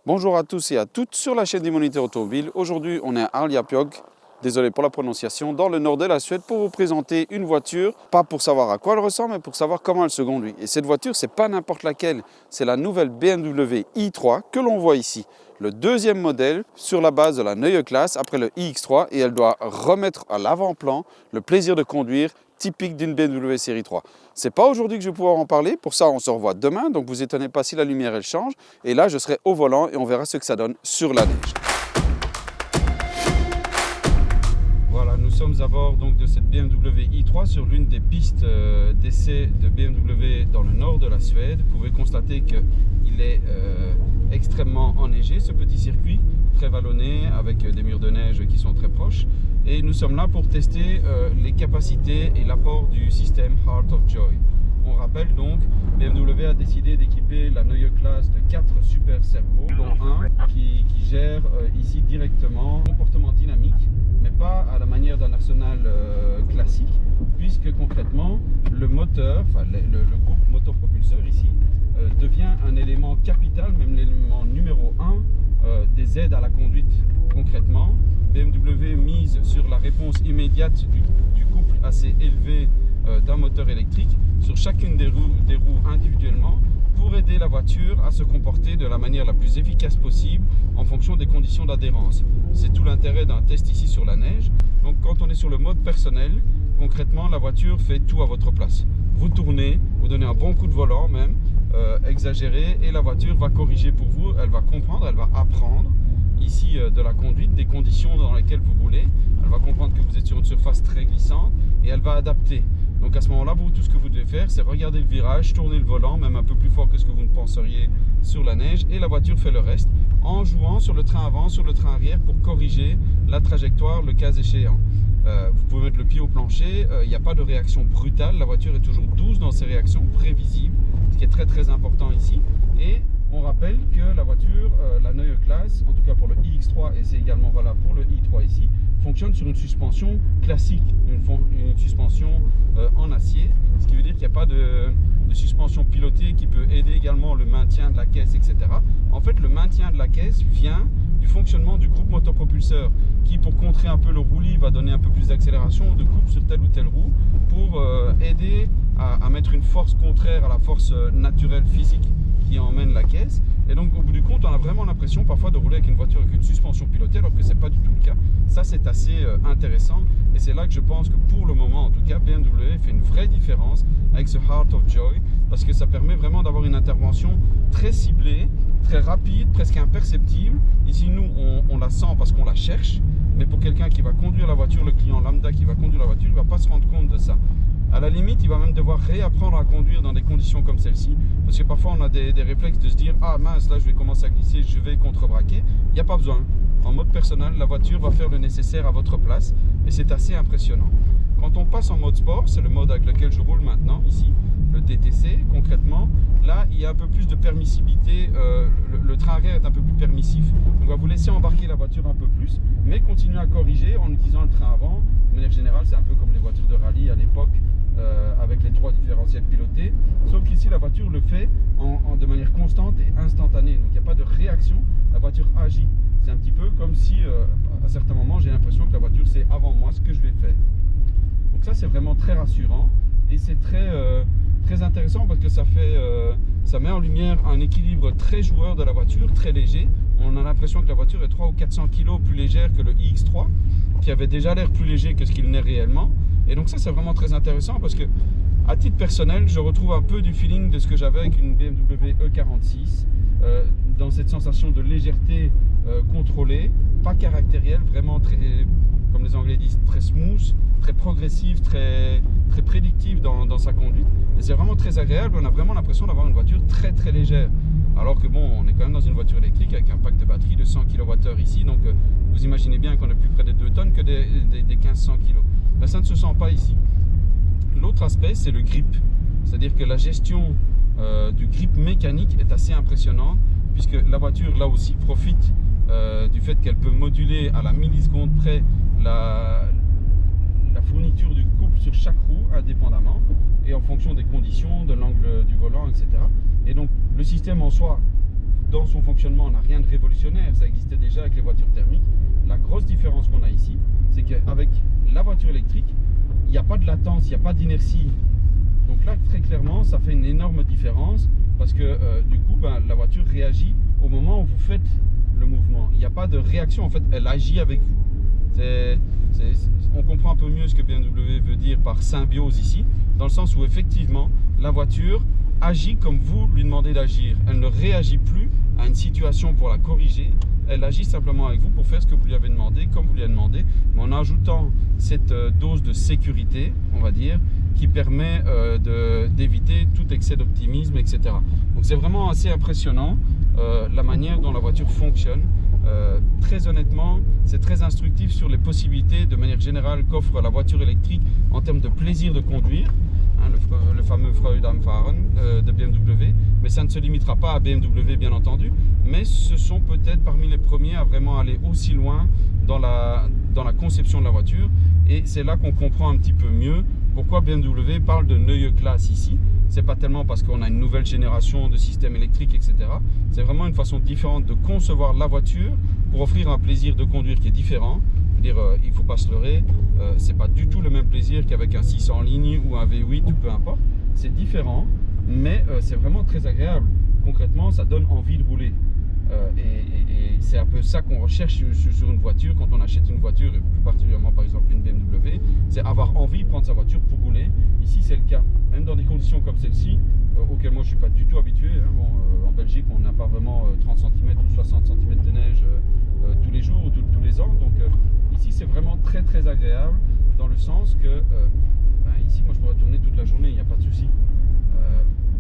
Bonjour à tous et à toutes sur la chaîne des Moniteurs Automobiles. Aujourd'hui, on est à Arjeplog, désolé pour la prononciation, dans le nord de la Suède pour vous présenter une voiture, pas pour savoir à quoi elle ressemble, mais pour savoir comment elle se conduit. Et cette voiture, c'est pas n'importe laquelle, c'est la nouvelle BMW i3 que l'on voit ici. Le deuxième modèle sur la base de la Neue Klasse après le iX3 et elle doit remettre à l'avant-plan le plaisir de conduire typique d'une BMW série 3. C'est pas aujourd'hui que je vais pouvoir en parler, pour ça on se revoit demain, donc vous étonnez pas si la lumière elle change. Et là je serai au volant et on verra ce que ça donne sur la neige. Voilà, nous sommes à bord donc de cette BMW i3 sur l'une des pistes d'essai de BMW dans le nord de la Suède. Vous pouvez constater qu'il est extrêmement enneigé ce petit circuit, très vallonné avec des murs de neige qui sont très proches. Et nous sommes là pour tester les capacités et l'apport du système Heart of Joy. On rappelle donc, BMW a décidé d'équiper la Neue Klasse de 4 super servos, dont un qui gère ici directement le comportement dynamique, mais pas à la manière d'un arsenal classique, puisque concrètement le moteur, enfin le groupe moteur-propulseur ici, devient un élément capital, même l'élément numéro 1 des aides à la conduite. Concrètement, BMW mise sur la réponse immédiate du couple assez élevé d'un moteur électrique sur chacune des roues individuellement pour aider la voiture à se comporter de la manière la plus efficace possible en fonction des conditions d'adhérence. C'est tout l'intérêt d'un test ici sur la neige. Donc quand on est sur le mode personnel, concrètement la voiture fait tout à votre place. Vous tournez, vous donnez un bon coup de volant même, exagéré, et la voiture va corriger pour vous, elle va comprendre, elle va apprendre ici de la conduite, des conditions dans lesquelles vous roulez. Elle va comprendre que vous êtes sur une surface très glissante et elle va adapter. Donc à ce moment-là, vous, tout ce que vous devez faire, c'est regarder le virage, tourner le volant, même un peu plus fort que ce que vous ne penseriez sur la neige, et la voiture fait le reste en jouant sur le train avant, sur le train arrière pour corriger la trajectoire le cas échéant. Vous pouvez mettre le pied au plancher, il n'y a pas de réaction brutale, la voiture est toujours douce dans ses réactions, prévisible, ce qui est très très important ici. Et on rappelle que la voiture, la Neue Klasse, en tout cas pour le iX3 et c'est également valable pour le i3 ici, fonctionne sur une suspension classique, une suspension en acier, ce qui veut dire qu'il n'y a pas de suspension pilotée qui peut aider également le maintien de la caisse, etc. En fait, le maintien de la caisse vient du fonctionnement du groupe moteur-propulseur qui, pour contrer un peu le roulis, va donner un peu plus d'accélération, de coupe sur telle ou telle roue pour aider à mettre une force contraire à la force naturelle physique qui emmène la caisse. Et donc au bout du compte, on a vraiment l'impression parfois de rouler avec une voiture avec une suspension pilotée alors que c'est pas du tout le cas. Ça, c'est assez intéressant et c'est là que je pense que pour le moment en tout cas BMW fait une vraie différence avec ce Heart of Joy, parce que ça permet vraiment d'avoir une intervention très ciblée, très rapide, presque imperceptible. Ici nous on la sent parce qu'on la cherche, mais pour quelqu'un qui va conduire la voiture, le client lambda qui va conduire la voiture, il ne va pas se rendre compte de ça. À la limite, il va même devoir réapprendre à conduire dans des conditions comme celle-ci, parce que parfois on a des réflexes de se dire « Ah mince, là je vais commencer à glisser, je vais contrebraquer ». Il n'y a pas besoin. En mode personnel, la voiture va faire le nécessaire à votre place et c'est assez impressionnant. Quand on passe en mode sport, c'est le mode avec lequel je roule maintenant, ici, le DTC, concrètement, là il y a un peu plus de permissibilité, le train arrière est un peu plus permissif, donc on va vous laisser embarquer la voiture un peu plus, mais continuer à corriger en utilisant le train avant. De manière générale, c'est un peu comme les voitures de rallye à l'époque, avec les 3 différentiels pilotés, sauf qu'ici la voiture le fait de manière constante et instantanée, donc il n'y a pas de réaction, la voiture agit. C'est un petit peu comme si à certains moments j'ai l'impression que la voiture sait avant moi ce que je vais faire. Donc ça c'est vraiment très rassurant et c'est très intéressant parce que ça met en lumière un équilibre très joueur de la voiture, très léger. On a l'impression que la voiture est 300 ou 400 kg plus légère que le iX3 qui avait déjà l'air plus léger que ce qu'il n'est réellement. Et donc ça c'est vraiment très intéressant parce que à titre personnel je retrouve un peu du feeling de ce que j'avais avec une BMW E46 dans cette sensation de légèreté contrôlée, pas caractérielle, vraiment très, comme les Anglais disent, très smooth, très progressive, très prédictive dans sa conduite. Et c'est vraiment très agréable, on a vraiment l'impression d'avoir une voiture très très légère. Alors que bon, on est quand même dans une voiture électrique avec un pack de batterie de 100 kWh ici, donc vous imaginez bien qu'on est plus près des 2 tonnes que des 1500 kg. Ben, ça ne se sent pas ici. L'autre aspect, c'est le grip, c'est-à-dire que la gestion du grip mécanique est assez impressionnante, puisque la voiture là aussi profite du fait qu'elle peut moduler à la milliseconde près la fourniture du couple sur chaque roue indépendamment et en fonction des conditions, de l'angle du volant, etc. Et donc le système en soi dans son fonctionnement n'a rien de révolutionnaire, ça existait déjà avec les voitures thermiques. La grosse différence qu'on a ici, c'est qu'avec la voiture électrique, il n'y a pas de latence, il n'y a pas d'inertie. Donc là, très clairement, ça fait une énorme différence parce que du coup, la voiture réagit au moment où vous faites le mouvement. Il n'y a pas de réaction, en fait, elle agit avec vous. On comprend un peu mieux ce que BMW veut dire par symbiose ici, dans le sens où effectivement, la voiture agit comme vous lui demandez d'agir. Elle ne réagit plus à une situation pour la corriger. Elle agit simplement avec vous pour faire ce que vous lui avez demandé, comme vous lui avez demandé, mais en ajoutant cette dose de sécurité, on va dire, qui permet d'éviter tout excès d'optimisme, etc. Donc c'est vraiment assez impressionnant la manière dont la voiture fonctionne. Très honnêtement, c'est très instructif sur les possibilités de manière générale qu'offre la voiture électrique en termes de plaisir de conduire, hein, le fameux Freude am Fahren de BMW, mais ça ne se limitera pas à BMW bien entendu, mais ce sont peut-être parmi les premiers à vraiment aller aussi loin dans la conception de la voiture, et c'est là qu'on comprend un petit peu mieux pourquoi BMW parle de Neue Klasse ici. C'est pas tellement parce qu'on a une nouvelle génération de systèmes électriques, etc. C'est vraiment une façon différente de concevoir la voiture pour offrir un plaisir de conduire qui est différent. Je veux dire, il ne faut pas se leurrer, c'est pas du tout le même plaisir qu'avec un 600 lignes ou un V8 ou peu importe. C'est différent, mais c'est vraiment très agréable. Concrètement, ça donne envie de rouler. Et c'est un peu ça qu'on recherche sur une voiture quand on achète une voiture, et plus particulièrement par exemple une BMW, c'est avoir envie de prendre sa voiture pour rouler. Ici c'est le cas, même dans des conditions comme celle-ci, auxquelles moi je ne suis pas du tout habitué. Hein. Bon, en Belgique on n'a pas vraiment 30 cm ou 60 cm de neige tous les jours ou tous les ans, donc ici c'est vraiment très très agréable dans le sens que ici moi je pourrais tourner toute la journée, il n'y a pas de souci.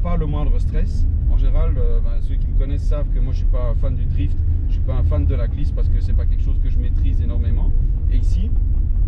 Pas le moindre stress. En général, ceux qui me connaissent savent que moi je suis pas un fan du drift, je suis pas un fan de la glisse parce que c'est pas quelque chose que je maîtrise énormément. Et ici,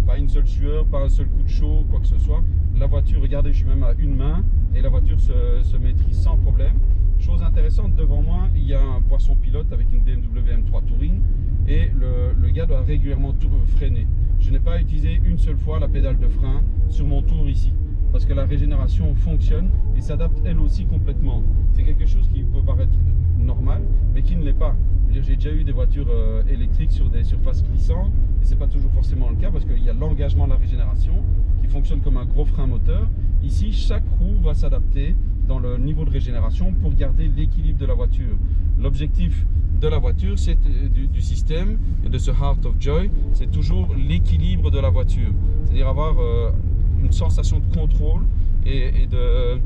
pas une seule sueur, pas un seul coup de chaud, quoi que ce soit. La voiture, regardez, je suis même à une main et la voiture se maîtrise sans problème. Chose intéressante, devant moi, il y a un poisson pilote avec une BMW M3 Touring et le gars doit régulièrement freiner. Je n'ai pas utilisé une seule fois la pédale de frein sur mon tour ici, parce que la régénération fonctionne et s'adapte elle aussi complètement. C'est quelque chose qui peut paraître normal, mais qui ne l'est pas. J'ai déjà eu des voitures électriques sur des surfaces glissantes, et c'est pas toujours forcément le cas, parce qu'il y a l'engagement de la régénération qui fonctionne comme un gros frein moteur. Ici, chaque roue va s'adapter dans le niveau de régénération pour garder l'équilibre de la voiture. L'objectif de la voiture, c'est du système et de ce Heart of Joy, c'est toujours l'équilibre de la voiture. C'est-à-dire avoir une sensation de contrôle et de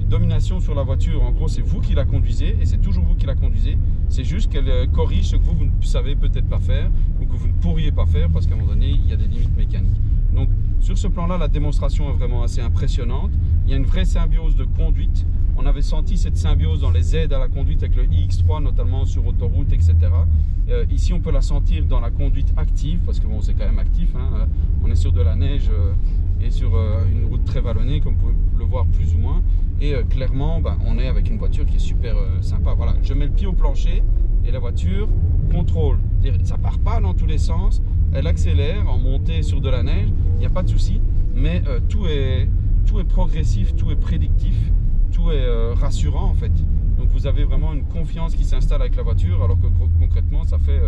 domination sur la voiture. En gros, c'est vous qui la conduisez et c'est toujours vous qui la conduisez. C'est juste qu'elle corrige ce que vous ne savez peut-être pas faire ou que vous ne pourriez pas faire parce qu'à un moment donné, il y a des limites mécaniques. Donc, sur ce plan-là, la démonstration est vraiment assez impressionnante. Il y a une vraie symbiose de conduite. On avait senti cette symbiose dans les aides à la conduite avec le iX3, notamment sur autoroute, etc. Ici, on peut la sentir dans la conduite active, parce que bon, c'est quand même actif. Hein. On est sur de la neige et sur une route très vallonnée, comme vous pouvez le voir plus ou moins. Et clairement, on est avec une voiture qui est super sympa. Voilà, je mets le pied au plancher et la voiture contrôle. Ça part pas dans tous les sens. Elle accélère en montée sur de la neige. Il n'y a pas de souci, mais tout est progressif, tout est prédictif. Tout est rassurant en fait. Donc vous avez vraiment une confiance qui s'installe avec la voiture, alors que concrètement ça fait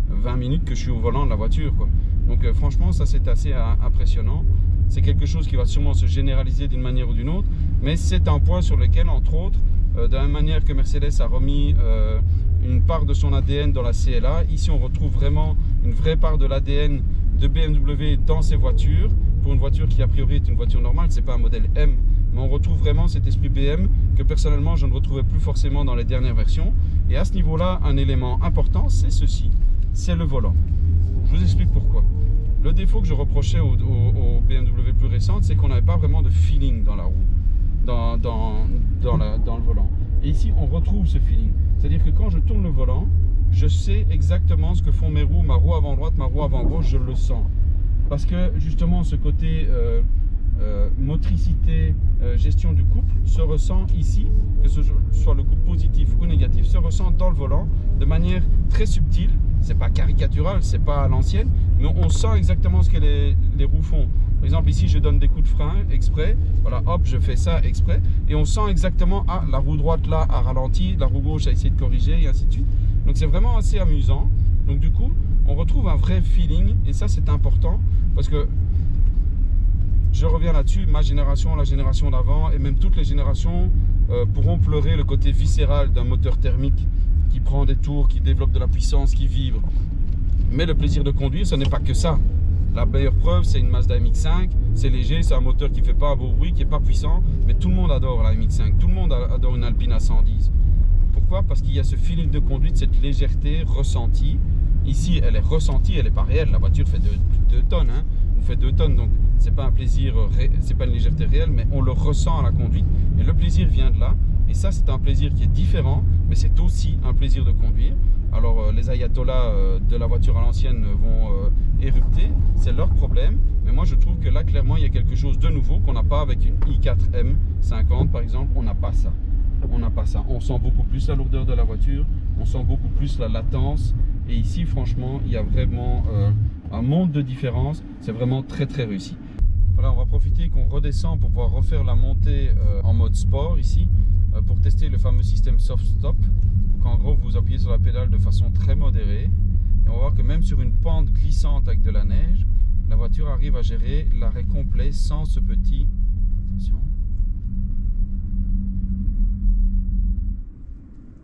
20 minutes que je suis au volant de la voiture, quoi. Donc franchement ça c'est assez impressionnant. C'est quelque chose qui va sûrement se généraliser d'une manière ou d'une autre, mais c'est un point sur lequel entre autres, de la même manière que Mercedes a remis une part de son ADN dans la CLA, ici on retrouve vraiment une vraie part de l'ADN de BMW dans ces voitures. Pour une voiture qui a priori est une voiture normale, c'est pas un modèle M, mais on retrouve vraiment cet esprit BM que personnellement je ne retrouvais plus forcément dans les dernières versions. Et à ce niveau-là, un élément important, c'est ceci, c'est le volant. Je vous explique pourquoi. Le défaut que je reprochais aux BMW plus récentes, c'est qu'on n'avait pas vraiment de feeling dans la roue, dans le volant. Et ici, on retrouve ce feeling. C'est-à-dire que quand je tourne le volant, je sais exactement ce que font mes roues, ma roue avant droite, ma roue avant gauche, je le sens. Parce que justement, ce côté motricité, gestion du couple se ressent ici, que ce soit le couple positif ou négatif, se ressent dans le volant de manière très subtile. C'est pas caricatural, c'est pas à l'ancienne, mais on sent exactement ce que les roues font. Par exemple, ici, je donne des coups de frein exprès. Voilà, hop, je fais ça exprès. Et on sent exactement, ah, la roue droite là a ralenti, la roue gauche a essayé de corriger, et ainsi de suite. Donc, c'est vraiment assez amusant. Donc, du coup, on retrouve un vrai feeling. Et ça, c'est important parce que je reviens là-dessus, ma génération, la génération d'avant et même toutes les générations pourront pleurer le côté viscéral d'un moteur thermique qui prend des tours, qui développe de la puissance, qui vibre. Mais le plaisir de conduire, ce n'est pas que ça. La meilleure preuve, c'est une Mazda MX-5, c'est léger, c'est un moteur qui ne fait pas un beau bruit, qui n'est pas puissant, mais tout le monde adore la MX-5, tout le monde adore une Alpine à 110. Pourquoi? Parce qu'il y a ce feeling de conduite, cette légèreté ressentie. Ici, elle est ressentie, elle n'est pas réelle, la voiture fait 2 tonnes, hein. On fait 2 tonnes, donc c'est pas un plaisir, c'est pas une légèreté réelle, mais on le ressent à la conduite, et le plaisir vient de là, et ça c'est un plaisir qui est différent, mais c'est aussi un plaisir de conduire. Alors les ayatollahs de la voiture à l'ancienne vont érupter, c'est leur problème, mais moi je trouve que là clairement il y a quelque chose de nouveau qu'on n'a pas avec une i4 M50 par exemple, on n'a pas ça. On n'a pas ça, on sent beaucoup plus la lourdeur de la voiture, on sent beaucoup plus la latence, et ici franchement il y a vraiment un monde de différence, c'est vraiment très réussi. Voilà, on va profiter qu'on redescend pour pouvoir refaire la montée en mode sport ici, pour tester le fameux système soft stop. Donc en gros vous appuyez sur la pédale de façon très modérée, et on va voir que même sur une pente glissante avec de la neige, la voiture arrive à gérer l'arrêt complet sans ce petit... Attention.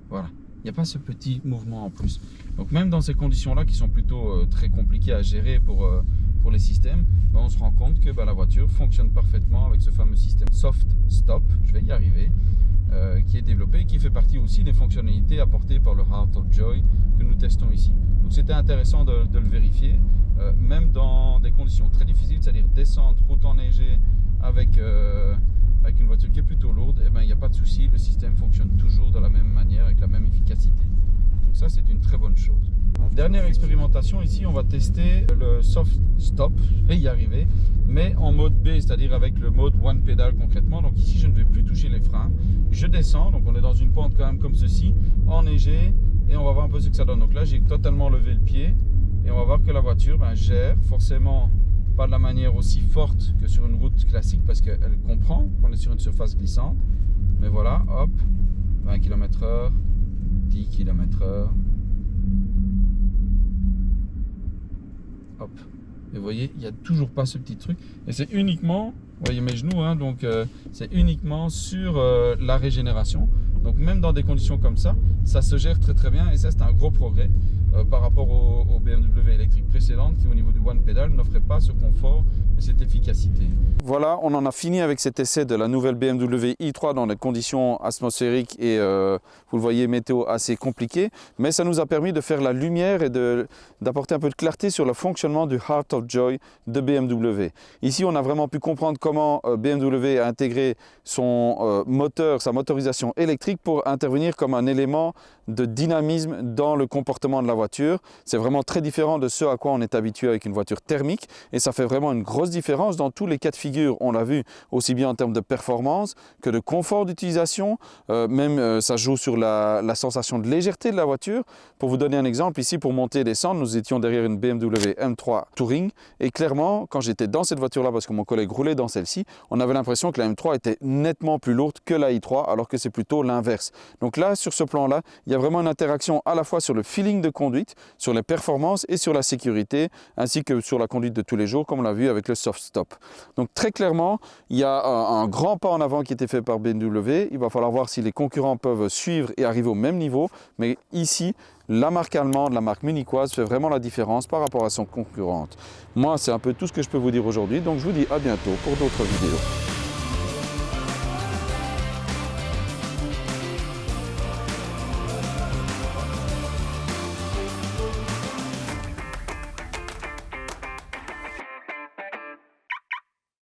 Voilà, il n'y a pas ce petit mouvement en plus. Donc même dans ces conditions-là qui sont plutôt très compliquées à gérer pour les systèmes, ben on se rend compte que la voiture fonctionne parfaitement avec ce fameux système Soft Stop, je vais y arriver, qui est développé et qui fait partie aussi des fonctionnalités apportées par le Heart of Joy que nous testons ici. Donc c'était intéressant de le vérifier, même dans des conditions très difficiles, c'est-à-dire descente, route enneigée avec une voiture qui est plutôt lourde, et ben, il n'y a pas de souci, le système fonctionne toujours de la même manière, avec la même efficacité. Donc ça, c'est une très bonne chose. Dernière expérimentation, ici, on va tester le Soft Stop, je vais y arriver, mais en mode B, c'est-à-dire avec le mode One Pedal concrètement. Donc ici, je ne vais plus toucher les freins, je descends, donc on est dans une pente quand même comme ceci, enneigée, et on va voir un peu ce que ça donne. Donc là, j'ai totalement levé le pied, et on va voir que la voiture gère forcément pas de la manière aussi forte que sur une route classique parce qu'elle comprend qu'on est sur une surface glissante. Mais voilà, hop, 20 km/h, 10 km/h. Hop. Et vous voyez, il n'y a toujours pas ce petit truc. Et c'est uniquement, vous voyez mes genoux, hein, donc c'est uniquement sur la régénération. Donc même dans des conditions comme ça se gère très bien. Et ça, c'est un gros progrès par rapport aux BMW électriques précédentes qui, au niveau du One Pedal, n'offraient pas ce confort et cette efficacité. Voilà, on en a fini avec cet essai de la nouvelle BMW i3 dans des conditions atmosphériques et vous le voyez, météo assez compliquées, mais ça nous a permis de faire la lumière et d'apporter un peu de clarté sur le fonctionnement du Heart of Joy de BMW. Ici, on a vraiment pu comprendre comment BMW a intégré son moteur, sa motorisation électrique pour intervenir comme un élément de dynamisme dans le comportement de la voiture. C'est vraiment très différent de ce à quoi on est habitué avec une voiture thermique et ça fait vraiment une grosse différence dans tous les cas de figure. On l'a vu aussi bien en termes de performance que de confort d'utilisation, même ça joue sur la sensation de légèreté de la voiture. Pour vous donner un exemple, ici pour monter et descendre, nous étions derrière une BMW M3 Touring et clairement quand j'étais dans cette voiture là, parce que mon collègue roulait dans celle-ci, on avait l'impression que la M3 était nettement plus lourde que la i3 alors que c'est plutôt l'inverse. Donc là, sur ce plan là, il y a vraiment une interaction à la fois sur le feeling de conduite, sur les performances et sur la sécurité, ainsi que sur la conduite de tous les jours, comme on l'a vu avec le Soft Stop. Donc très clairement, il y a un grand pas en avant qui a été fait par BMW. Il va falloir voir si les concurrents peuvent suivre et arriver au même niveau. Mais ici, la marque allemande, la marque munichoise fait vraiment la différence par rapport à son concurrente. Moi, c'est un peu tout ce que je peux vous dire aujourd'hui. Donc je vous dis à bientôt pour d'autres vidéos.